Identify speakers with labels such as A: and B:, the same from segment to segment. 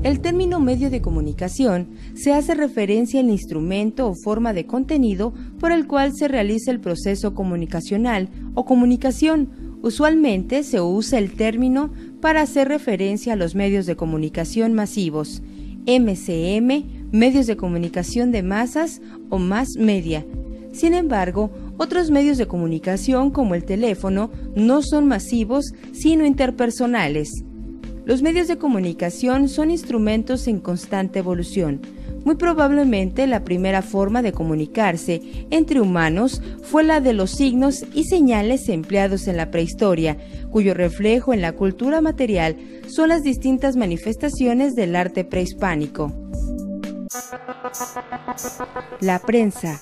A: El término medio de comunicación se hace referencia al instrumento o forma de contenido por el cual se realiza el proceso comunicacional o comunicación. Usualmente se usa el término para hacer referencia a los medios de comunicación masivos, MCM, medios de comunicación de masas o mass media. Sin embargo, otros medios de comunicación como el teléfono no son masivos sino interpersonales. Los medios de comunicación son instrumentos en constante evolución. Muy probablemente la primera forma de comunicarse entre humanos fue la de los signos y señales empleados en la prehistoria, cuyo reflejo en la cultura material son las distintas manifestaciones del arte prehispánico. La prensa.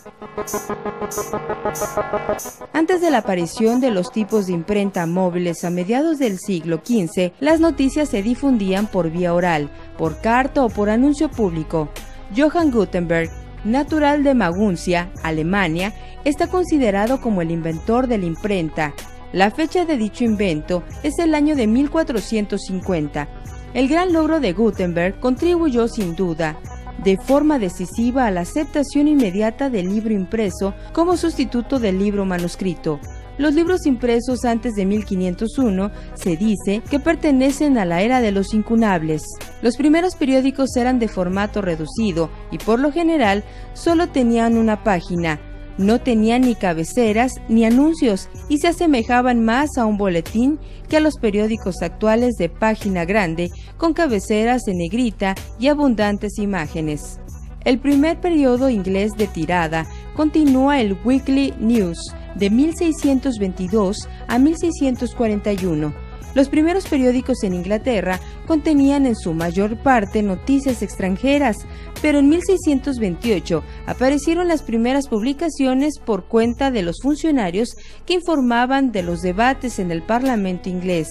A: Antes de la aparición de los tipos de imprenta móviles a mediados del siglo XV, las noticias se difundían por vía oral, por carta o por anuncio público. Johann Gutenberg, natural de Maguncia, Alemania, está considerado como el inventor de la imprenta. La fecha de dicho invento es el año de 1450. El gran logro de Gutenberg contribuyó sin duda de forma decisiva a la aceptación inmediata del libro impreso como sustituto del libro manuscrito. Los libros impresos antes de 1501 se dice que pertenecen a la era de los incunables. Los primeros periódicos eran de formato reducido y por lo general solo tenían una página. No tenían ni cabeceras ni anuncios y se asemejaban más a un boletín que a los periódicos actuales de página grande con cabeceras en negrita y abundantes imágenes. El primer periodo inglés de tirada continúa el Weekly News de 1622 a 1641. Los primeros periódicos en Inglaterra contenían en su mayor parte noticias extranjeras, pero en 1628 aparecieron las primeras publicaciones por cuenta de los funcionarios que informaban de los debates en el Parlamento inglés.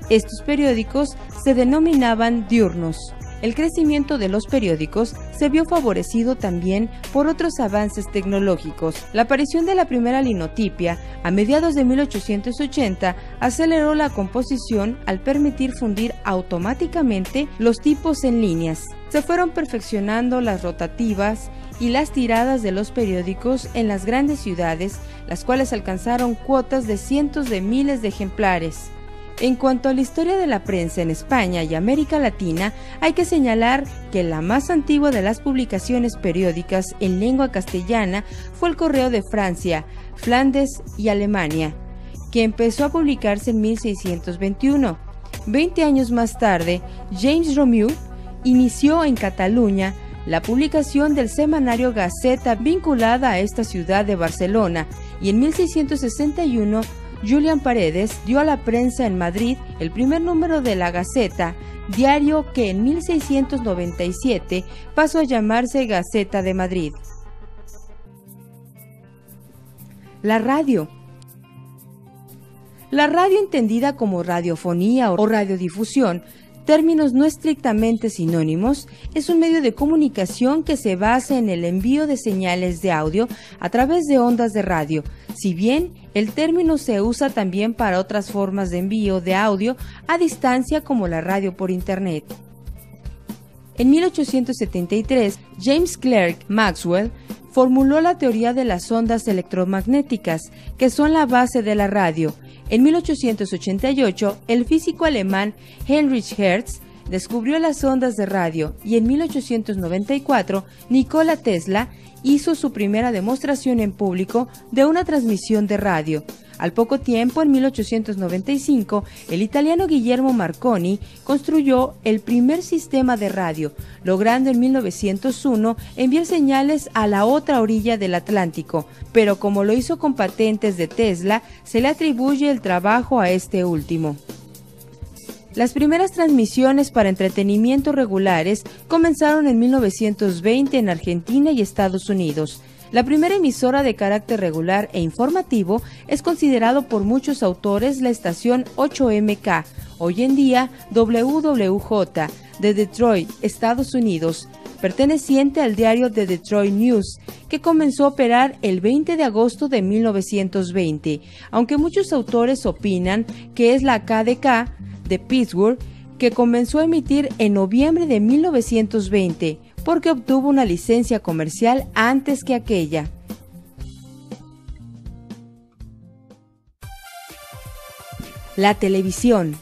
A: Estos periódicos se denominaban diurnos. El crecimiento de los periódicos se vio favorecido también por otros avances tecnológicos. La aparición de la primera linotipia a mediados de 1880 aceleró la composición al permitir fundir automáticamente los tipos en líneas. Se fueron perfeccionando las rotativas y las tiradas de los periódicos en las grandes ciudades, las cuales alcanzaron cuotas de cientos de miles de ejemplares. En cuanto a la historia de la prensa en España y América Latina, hay que señalar que la más antigua de las publicaciones periódicas en lengua castellana fue el Correo de Francia, Flandes y Alemania, que empezó a publicarse en 1621. 20 años más tarde, James Romeu inició en Cataluña la publicación del semanario Gaceta vinculada a esta ciudad de Barcelona, y en 1661 Julián Paredes dio a la prensa en Madrid el primer número de la Gaceta, diario que en 1697 pasó a llamarse Gaceta de Madrid. La radio. La radio, entendida como radiofonía o radiodifusión, términos no estrictamente sinónimos, es un medio de comunicación que se basa en el envío de señales de audio a través de ondas de radio, si bien el término se usa también para otras formas de envío de audio a distancia como la radio por internet. En 1873, James Clerk Maxwell formuló la teoría de las ondas electromagnéticas, que son la base de la radio. En 1888, el físico alemán Heinrich Hertz descubrió las ondas de radio y en 1894, Nikola Tesla hizo su primera demostración en público de una transmisión de radio. Al poco tiempo, en 1895, el italiano Guillermo Marconi construyó el primer sistema de radio, logrando en 1901 enviar señales a la otra orilla del Atlántico, pero como lo hizo con patentes de Tesla, se le atribuye el trabajo a este último. Las primeras transmisiones para entretenimiento regulares comenzaron en 1920 en Argentina y Estados Unidos. La primera emisora de carácter regular e informativo es considerado por muchos autores la estación 8MK, hoy en día WWJ, de Detroit, Estados Unidos, perteneciente al diario The Detroit News, que comenzó a operar el 20 de agosto de 1920, aunque muchos autores opinan que es la KDK de Pittsburgh, que comenzó a emitir en noviembre de 1920, porque obtuvo una licencia comercial antes que aquella. La televisión.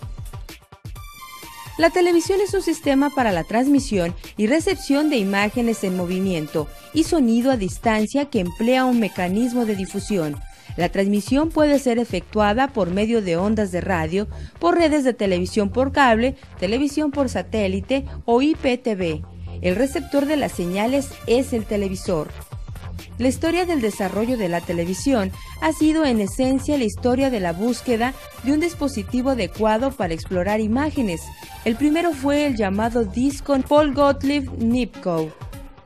A: La televisión es un sistema para la transmisión y recepción de imágenes en movimiento y sonido a distancia que emplea un mecanismo de difusión. La transmisión puede ser efectuada por medio de ondas de radio, por redes de televisión por cable, televisión por satélite o IPTV. El receptor de las señales es el televisor. La historia del desarrollo de la televisión ha sido en esencia la historia de la búsqueda de un dispositivo adecuado para explorar imágenes. El primero fue el llamado disco Paul Gottlieb Nipkow,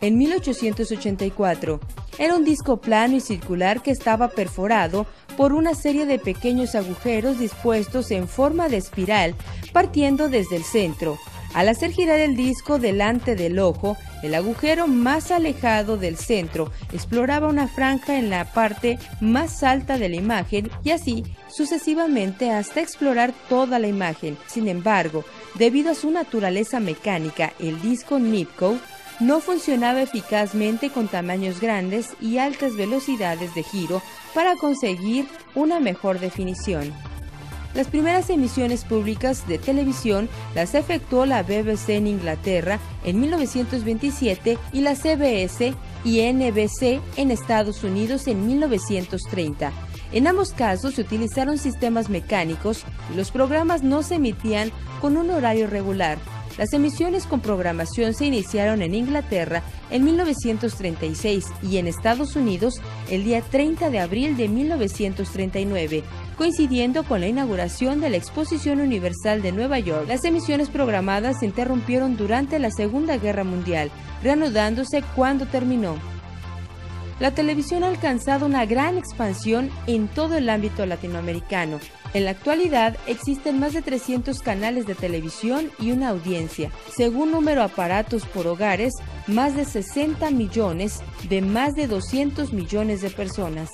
A: en 1884. Era un disco plano y circular que estaba perforado por una serie de pequeños agujeros dispuestos en forma de espiral, partiendo desde el centro. Al hacer girar el disco delante del ojo, el agujero más alejado del centro exploraba una franja en la parte más alta de la imagen y así sucesivamente hasta explorar toda la imagen. Sin embargo, debido a su naturaleza mecánica, el disco Nipkow no funcionaba eficazmente con tamaños grandes y altas velocidades de giro para conseguir una mejor definición. Las primeras emisiones públicas de televisión las efectuó la BBC en Inglaterra en 1927 y la CBS y NBC en Estados Unidos en 1930. En ambos casos se utilizaron sistemas mecánicos y los programas no se emitían con un horario regular. Las emisiones con programación se iniciaron en Inglaterra en 1936 y en Estados Unidos el día 30 de abril de 1939, coincidiendo con la inauguración de la Exposición Universal de Nueva York. Las emisiones programadas se interrumpieron durante la Segunda Guerra Mundial, reanudándose cuando terminó. La televisión ha alcanzado una gran expansión en todo el ámbito latinoamericano. En la actualidad existen más de 300 canales de televisión y una audiencia. Según número de aparatos por hogares, más de 60 millones de más de 200 millones de personas.